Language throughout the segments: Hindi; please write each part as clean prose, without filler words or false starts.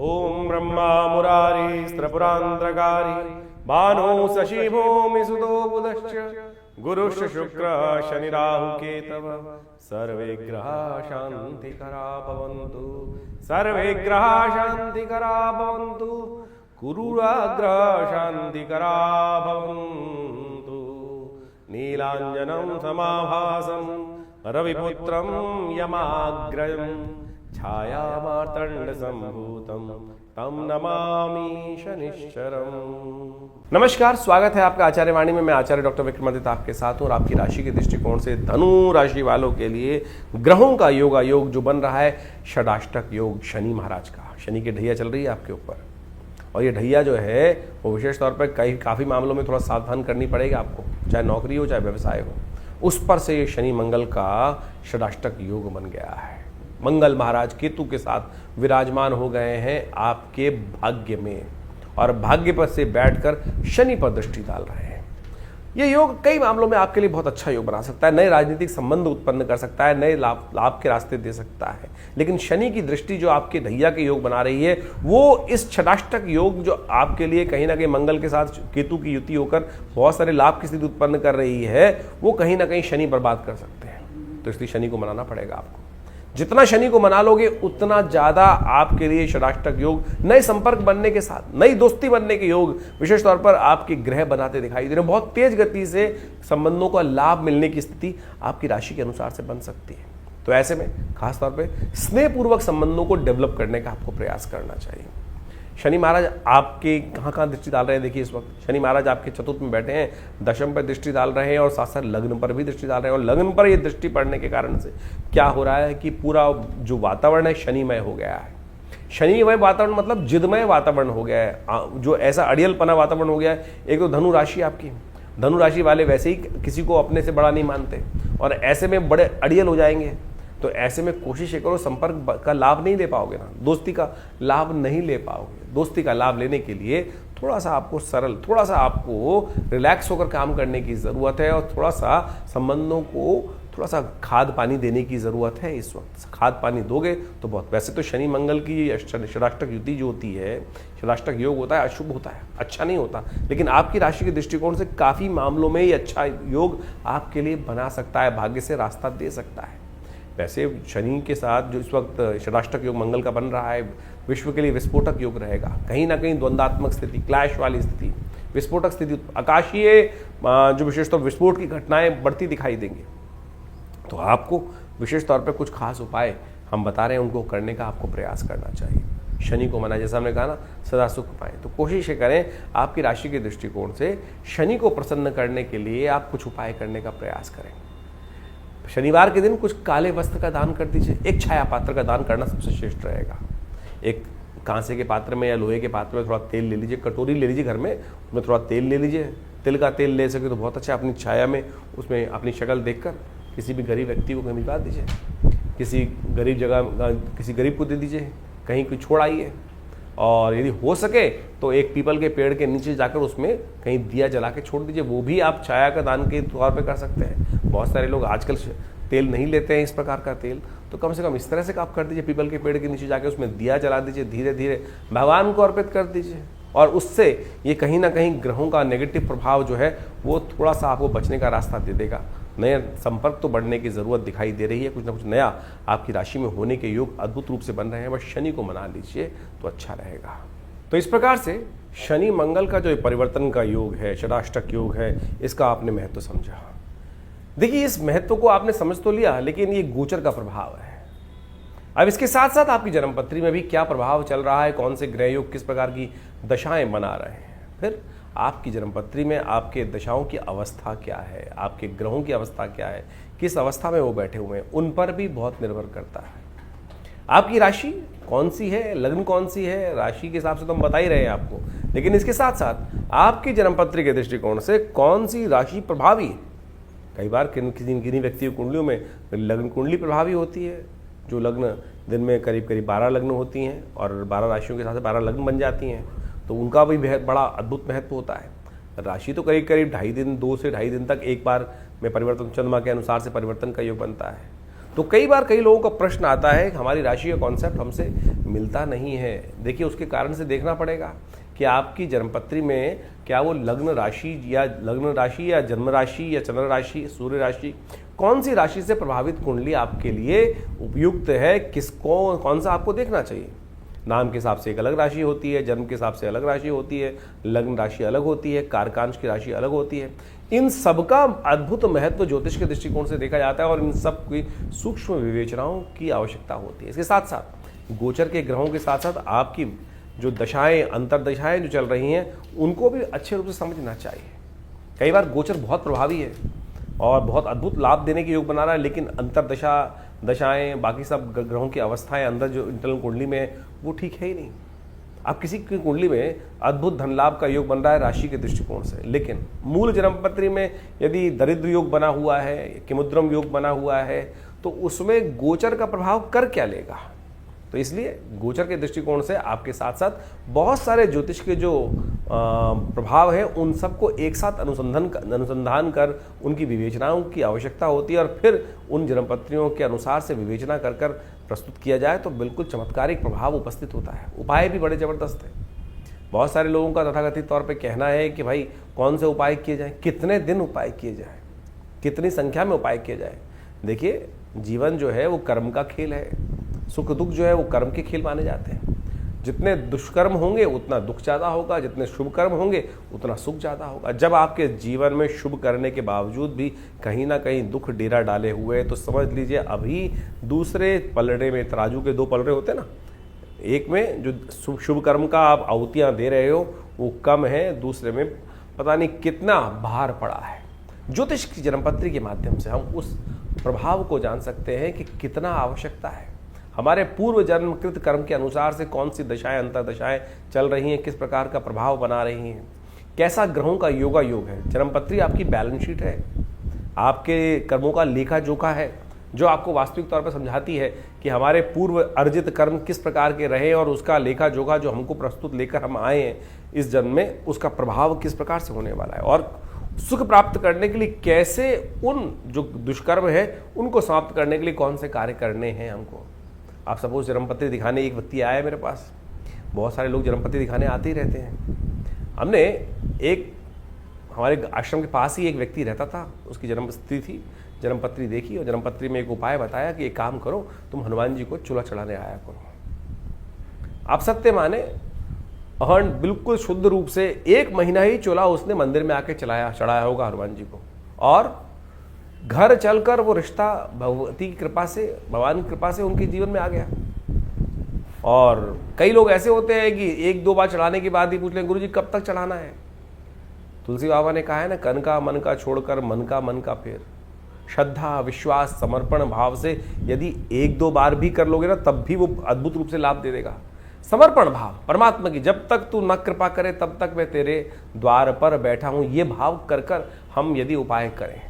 ओम ब्रह्मा मुरारी स्त्रपुरांतकारी भानु शशि भूमि सुतो बुधश्च गुरुश्च शुक्र शनि राहु केतव सर्वे ग्रहा शांतिकरा भवन्तु सर्वे ग्रहा शांतिकरा भवन्तु गुरुराग्रह शांतिकरा भवन्तु नीलांजनं समाभासं रविपुत्रं यमाग्रयं छायामार्तण्ड संभूतं तम नमामि शनिश्चरम्। नमस्कार, स्वागत है आपका आचार्य वाणी में। मैं आचार्य डॉक्टर विक्रमादित्य आपके साथ हूँ और आपकी राशि के दृष्टिकोण से धनु राशि वालों के लिए ग्रहों का योग जो बन रहा है षडाष्टक योग शनि महाराज का। शनि की ढैया चल रही है आपके ऊपर और ये ढैया जो है वो विशेष तौर पर काफ़ी मामलों में थोड़ा सावधान करनी पड़ेगी आपको, चाहे नौकरी हो चाहे व्यवसाय हो। उस पर से ये शनि मंगल का षडाष्टक योग बन गया है। मंगल महाराज केतु के साथ विराजमान हो गए हैं आपके भाग्य में और भाग्य पर से बैठकर शनि पर दृष्टि डाल रहे हैं। यह योग कई मामलों में आपके लिए बहुत अच्छा योग बना सकता है, नए राजनीतिक संबंध उत्पन्न कर सकता है, नए लाभ के रास्ते दे सकता है। लेकिन शनि की दृष्टि जो आपके ढैया के योग बना रही है वो इस षडाष्टक योग जो आपके लिए कहीं ना कहीं मंगल के साथ केतु की युति होकर बहुत सारे लाभ की स्थिति उत्पन्न कर रही है, वो कहीं ना कहीं शनि बर्बाद कर सकते हैं। तो इसलिए शनि को मनाना पड़ेगा आपको। जितना शनि को मना लोगे उतना ज्यादा आपके लिए षडाष्टक योग, नए संपर्क बनने के साथ नई दोस्ती बनने के योग विशेष तौर पर आपके ग्रह बनाते दिखाई दे रहे हैं। बहुत तेज गति से संबंधों का लाभ मिलने की स्थिति आपकी राशि के अनुसार से बन सकती है। तो ऐसे में खासतौर पे स्नेहपूर्वक संबंधों को डेवलप करने का आपको प्रयास करना चाहिए। शनि महाराज आपके कहाँ दृष्टि डाल रहे हैं, देखिए इस वक्त शनि महाराज आपके चतुर्थ में बैठे हैं, दशम पर दृष्टि डाल रहे हैं और साथ साथ लग्न पर भी दृष्टि डाल रहे हैं। और लग्न पर ये दृष्टि पड़ने के कारण से क्या हो रहा है कि पूरा जो वातावरण है शनिमय हो गया है। शनिमय वातावरण मतलब जिदमय वातावरण हो गया है, जो ऐसा अड़ियलपना वातावरण हो गया है। एक तो धनु राशि आपकी, धनु राशि वाले वैसे ही किसी को अपने से बड़ा नहीं मानते और ऐसे में बड़े अड़ियल हो जाएंगे। तो ऐसे में कोशिश करो, संपर्क का लाभ नहीं ले पाओगे ना, दोस्ती का लाभ नहीं ले पाओगे। दोस्ती का लाभ लेने के लिए थोड़ा सा आपको सरल, थोड़ा सा आपको रिलैक्स होकर काम करने की ज़रूरत है और थोड़ा सा संबंधों को थोड़ा सा खाद पानी देने की ज़रूरत है। इस वक्त खाद पानी दोगे तो बहुत। वैसे तो शनि मंगल की षडाष्टक युति जो होती है, षडाष्टक योग होता है, अशुभ होता है, अच्छा नहीं होता। लेकिन आपकी राशि के दृष्टिकोण से काफ़ी मामलों में ये अच्छा योग आपके लिए बना सकता है, भाग्य से रास्ता दे सकता है। वैसे शनि के साथ जो इस वक्त षडाष्टक योग मंगल का बन रहा है, विश्व के लिए विस्फोटक योग रहेगा। कहीं ना कहीं द्वंद्वात्मक स्थिति, क्लैश वाली स्थिति, विस्फोटक स्थिति, आकाशीय जो विशेष तौर विस्फोट की घटनाएं बढ़ती दिखाई देंगी। तो आपको विशेष तौर पर कुछ खास उपाय हम बता रहे हैं, उनको करने का आपको प्रयास करना चाहिए। शनि को मना, जैसा हमने कहा ना, सदा सुख पाएं। तो कोशिश करें आपकी राशि के दृष्टिकोण से शनि को प्रसन्न करने के लिए आप कुछ उपाय करने का प्रयास करें। शनिवार के दिन कुछ काले वस्त्र का दान कर दीजिए। एक छाया पात्र का दान करना सबसे श्रेष्ठ रहेगा। एक कांसे के पात्र में या लोहे के पात्र में थोड़ा तेल ले लीजिए, कटोरी ले लीजिए घर में, उसमें थोड़ा तेल ले लीजिए। तिल का तेल ले सके तो बहुत अच्छा। अपनी छाया में उसमें अपनी शक्ल देखकर किसी भी गरीब व्यक्ति को भिजवा दीजिए, किसी गरीब जगह किसी गरीब को दे दीजिए, कहीं कोई छोड़ आइए। और यदि हो सके तो एक पीपल के पेड़ के नीचे जाकर उसमें कहीं दिया जला के छोड़ दीजिए। वो भी आप छाया का दान के तौर पे कर सकते हैं। बहुत सारे लोग आजकल तेल नहीं लेते हैं इस प्रकार का तेल, तो कम से कम इस तरह से आप कर दीजिए। पीपल के पेड़ के नीचे जाके उसमें दिया जला दीजिए, धीरे धीरे भगवान को अर्पित कर दीजिए। और उससे ये कहीं ना कहीं ग्रहों का नेगेटिव प्रभाव जो है वो थोड़ा सा आपको बचने का रास्ता दे देगा। नए संपर्क तो बढ़ने की ज़रूरत दिखाई दे रही है, कुछ ना कुछ नया आपकी राशि में होने के योग अद्भुत रूप से बन रहे हैं। बस शनि को मना लीजिए तो अच्छा रहेगा। तो इस प्रकार से शनि मंगल का जो परिवर्तन का योग है, षडाष्टक योग है, इसका आपने महत्व समझा। देखिए, इस महत्व को आपने समझ तो लिया, लेकिन ये गोचर का प्रभाव है। अब इसके साथ साथ आपकी जन्मपत्री में भी क्या प्रभाव चल रहा है, कौन से ग्रह योग किस प्रकार की दशाएं बना रहे हैं, फिर आपकी जन्मपत्री में आपके दशाओं की अवस्था क्या है, आपके ग्रहों की अवस्था क्या है, किस अवस्था में वो बैठे हुए हैं, उन पर भी बहुत निर्भर करता है। आपकी राशि कौन सी है, लग्न कौन सी है, राशि के हिसाब से तो हम बता ही रहे हैं आपको, लेकिन इसके साथ साथ आपकी जन्मपत्री के दृष्टिकोण से कौन सी राशि प्रभावी है। कई बार किन्हीं व्यक्ति की कुंडलियों में लग्न कुंडली प्रभावी होती है, जो लग्न दिन में करीब 12 लग्न होती हैं और 12 राशियों के साथ 12 लग्न बन जाती हैं, तो उनका भी बड़ा अद्भुत महत्व होता है। राशि तो करीब 2.5 दिन, 2 से 2.5 दिन तक एक बार में परिवर्तन, चंद्रमा के अनुसार से परिवर्तन का योग बनता है। तो कई बार कई लोगों का प्रश्न आता है, हमारी राशि का कॉन्सेप्ट हमसे मिलता नहीं है। देखिए उसके कारण से देखना पड़ेगा कि आपकी जन्मपत्री में क्या वो लग्न राशि या जन्म राशि या चंद्र राशि, सूर्य राशि, कौन सी राशि से प्रभावित कुंडली आपके लिए उपयुक्त है, किसको कौन सा आपको देखना चाहिए। नाम के हिसाब से एक अलग राशि होती है, जन्म के हिसाब से अलग राशि होती है, लग्न राशि अलग होती है, कारकांश की राशि अलग होती है। इन सब का अद्भुत महत्व ज्योतिष के दृष्टिकोण से देखा जाता है और इन सब की सूक्ष्म विवेचनाओं की आवश्यकता होती है। इसके साथ साथ गोचर के ग्रहों के साथ साथ आपकी जो दशाएं, अंतरदशाएं जो चल रही हैं, उनको भी अच्छे रूप से समझना चाहिए। कई बार गोचर बहुत प्रभावी है और बहुत अद्भुत लाभ देने के योग बना रहा है, लेकिन अंतरदशा, दशाएं, बाकी सब ग्रहों की अवस्थाएं अंदर जो इंटरनल कुंडली में है वो ठीक है ही नहीं। अब किसी की कुंडली में अद्भुत धन लाभ का योग बन रहा है राशि के दृष्टिकोण से, लेकिन मूल जन्मपत्री में यदि दरिद्र योग बना हुआ है, किमुद्रम योग बना हुआ है, तो उसमें गोचर का प्रभाव कर क्या लेगा। तो इसलिए गोचर के दृष्टिकोण से आपके साथ साथ बहुत सारे ज्योतिष के जो प्रभाव है उन सबको एक साथ अनुसंधान कर उनकी विवेचनाओं की आवश्यकता होती है और फिर उन जन्मपत्रियों के अनुसार से विवेचना कर कर प्रस्तुत किया जाए तो बिल्कुल चमत्कारिक प्रभाव उपस्थित होता है। उपाय भी बड़े ज़बरदस्त हैं। बहुत सारे लोगों का तथाकथित तौर पे कहना है कि भाई कौन से उपाय किए जाएं, कितने दिन उपाय किए जाएं, कितनी संख्या में उपाय किए जाएं। देखिए जीवन जो है वो कर्म का खेल है, सुख दुख जो है वो कर्म के खेल माने जाते हैं। जितने दुष्कर्म होंगे उतना दुख ज़्यादा होगा, जितने शुभ कर्म होंगे उतना सुख ज़्यादा होगा। जब आपके जीवन में शुभ करने के बावजूद भी कहीं ना कहीं दुख डेरा डाले हुए, तो समझ लीजिए अभी दूसरे पलड़े में, तराजू के दो पलड़े होते हैं ना, एक में जो शुभ कर्म का आप आहुतियाँ दे रहे हो वो कम है, दूसरे में पता नहीं कितना भार पड़ा है। ज्योतिष की जन्मपत्री के माध्यम से हम उस प्रभाव को जान सकते हैं कि कितना आवश्यकता है। हमारे पूर्व जन्मकृत कर्म के अनुसार से कौन सी दशाएं, अंतरदशाएं चल रही हैं, किस प्रकार का प्रभाव बना रही हैं, कैसा ग्रहों का योगा योग है। जन्मपत्री आपकी बैलेंस शीट है, आपके कर्मों का लेखा जोखा है, जो आपको वास्तविक तौर पर समझाती है कि हमारे पूर्व अर्जित कर्म किस प्रकार के रहे और उसका लेखा जोखा जो हमको प्रस्तुत लेकर हम आए हैं इस जन्म में, उसका प्रभाव किस प्रकार से होने वाला है और सुख प्राप्त करने के लिए कैसे उन जो दुष्कर्म है उनको समाप्त करने के लिए कौन से कार्य करने हैं हमको। आप सपोज जन्मपत्री दिखाने एक व्यक्ति आया मेरे पास, बहुत सारे लोग जन्मपत्री दिखाने आते ही रहते हैं। हमने एक हमारे आश्रम के पास ही एक व्यक्ति रहता था, उसकी जन्मपत्री थी, जन्मपत्री देखी और जन्मपत्री में एक उपाय बताया कि एक काम करो, तुम हनुमान जी को चूल्हा चढ़ाने आया करो। आप सत्य माने और बिल्कुल शुद्ध रूप से 1 महीना ही चूल्हा उसने मंदिर में आके चढ़ाया होगा हनुमान जी को, और घर चलकर वो रिश्ता भगवती की कृपा से, भगवान की कृपा से उनके जीवन में आ गया। और कई लोग ऐसे होते हैं कि 1-2 बार चढ़ाने के बाद ही पूछ लें, गुरुजी कब तक चढ़ाना है। तुलसी बाबा ने कहा है ना, कन का मन का छोड़कर मन का फेर। श्रद्धा, विश्वास, समर्पण भाव से यदि 1-2 बार भी कर लोगे ना, तब भी वो अद्भुत रूप से लाभ दे देगा। समर्पण भाव परमात्मा की, जब तक तू न कृपा करे तब तक मैं तेरे द्वार पर बैठा हूं, ये भाव कर कर हम यदि उपाय करें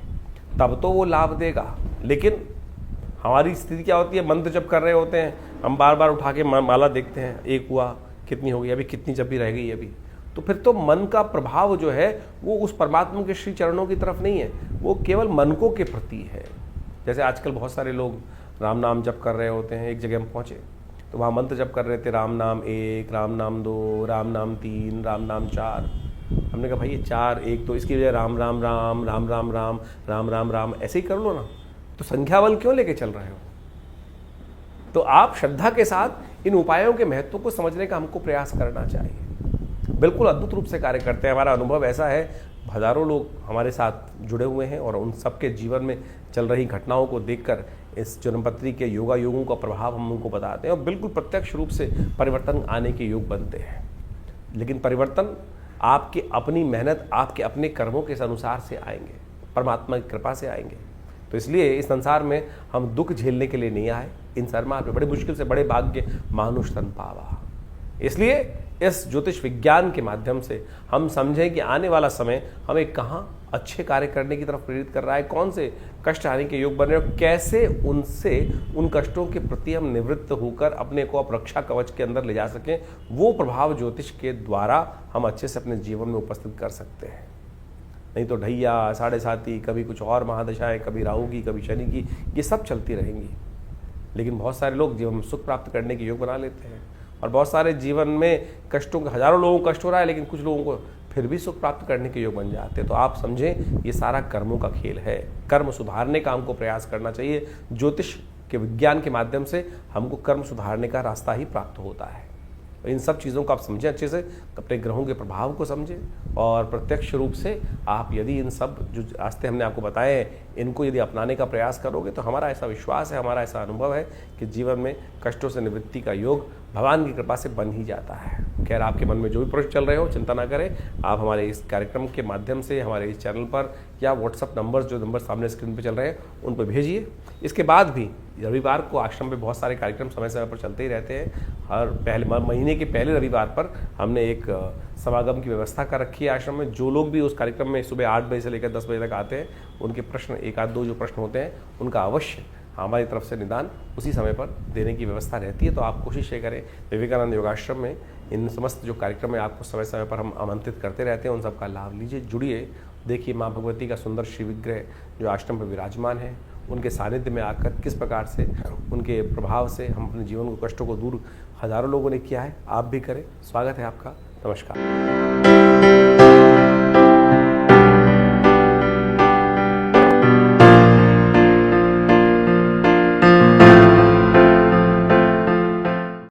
तब तो वो लाभ देगा। लेकिन हमारी स्थिति क्या होती है, मंत्र जप कर रहे होते हैं, हम बार बार उठा के माला देखते हैं, एक हुआ, कितनी हो गई, अभी कितनी जपी रह गई अभी, तो फिर तो मन का प्रभाव जो है वो उस परमात्मा के श्री चरणों की तरफ नहीं है, वो केवल मनकों के प्रति है। जैसे आजकल बहुत सारे लोग राम नाम जप कर रहे होते हैं, एक जगह हम पहुँचे तो वहाँ मंत्र जप कर रहे थे, राम नाम 1, राम नाम 2, राम नाम 3, राम नाम 4। हमने कहा भाई ये 4, 1 तो इसकी वजह राम राम राम, राम राम राम, राम राम राम ऐसे ही कर लो ना, तो संख्या बल क्यों लेके चल रहे हो। तो आप श्रद्धा के साथ इन उपायों के महत्व को समझने का हमको प्रयास करना चाहिए। बिल्कुल अद्भुत रूप से कार्य करते हैं। हमारा अनुभव ऐसा है, हजारों लोग हमारे साथ जुड़े हुए हैं और उन सबके जीवन में चल रही घटनाओं को देखकर इस जन्मपत्री के योगा योगों का प्रभाव हम उनको बताते हैं और बिल्कुल प्रत्यक्ष रूप से परिवर्तन आने के योग बनते हैं। लेकिन परिवर्तन आपकी अपनी मेहनत, आपके अपने कर्मों के अनुसार से आएंगे, परमात्मा की कृपा से आएंगे। तो इसलिए इस संसार में हम दुख झेलने के लिए नहीं आए, इन सरमार पे बड़े मुश्किल से बड़े भाग्य मानुष तन पावा। इसलिए इस ज्योतिष विज्ञान के माध्यम से हम समझें कि आने वाला समय हमें कहाँ अच्छे कार्य करने की तरफ प्रेरित कर रहा है, कौन से कष्ट आने के योग बन रहे हैं, कैसे उनसे उन कष्टों के प्रति हम निवृत्त होकर अपने को रक्षा कवच के अंदर ले जा सकें। वो प्रभाव ज्योतिष के द्वारा हम अच्छे से अपने जीवन में उपस्थित कर सकते हैं। नहीं तो ढैया, साढ़े साती, कभी कुछ और महादशाएं, कभी राहु की, कभी शनि की, ये सब चलती रहेंगी। लेकिन बहुत सारे लोग जीवन में सुख प्राप्त करने के योग बना लेते हैं, और बहुत सारे जीवन में कष्टों के, हजारों लोगों को कष्ट हो रहा है लेकिन कुछ लोगों को फिर भी सुख प्राप्त करने के योग बन जाते हैं। तो आप समझें ये सारा कर्मों का खेल है। कर्म सुधारने का हमको प्रयास करना चाहिए। ज्योतिष के विज्ञान के माध्यम से हमको कर्म सुधारने का रास्ता ही प्राप्त होता है। इन सब चीज़ों को आप समझें अच्छे से, अपने ग्रहों के प्रभाव को समझें, और प्रत्यक्ष रूप से आप यदि इन सब जो रास्ते हमने आपको बताए हैं इनको यदि अपनाने का प्रयास करोगे तो हमारा ऐसा विश्वास है, हमारा ऐसा अनुभव है कि जीवन में कष्टों से निवृत्ति का योग भगवान की कृपा से बन ही जाता है। खैर, आपके मन में जो भी प्रश्न चल रहे हो चिंता ना करें, आप हमारे इस कार्यक्रम के माध्यम से हमारे इस चैनल पर या व्हाट्सअप नंबर, जो नंबर सामने स्क्रीन पर चल रहे हैं, उन पर भेजिए। इसके बाद भी रविवार को आश्रम में बहुत सारे कार्यक्रम समय समय पर चलते ही रहते हैं। हर महीने के पहले रविवार पर हमने एक समागम की व्यवस्था कर रखी है आश्रम में। जो लोग भी उस कार्यक्रम में सुबह 8 बजे से लेकर 10 बजे तक आते हैं, उनके प्रश्न, एक आध दो जो प्रश्न होते हैं, उनका अवश्य हमारी तरफ से निदान उसी समय पर देने की व्यवस्था रहती है। तो आप कोशिश ये करें, विवेकानंद योगाश्रम में इन समस्त जो कार्यक्रम है आपको समय समय पर हम आमंत्रित करते रहते हैं, उन सब का लाभ लीजिए, जुड़िए। देखिए माँ भगवती का सुंदर श्री विग्रह जो आश्रम पर विराजमान है, उनके सानिध्य में आकर किस प्रकार से उनके प्रभाव से हम अपने जीवन को, कष्टों को दूर हजारों लोगों ने किया है, आप भी करें। स्वागत है आपका। नमस्कार।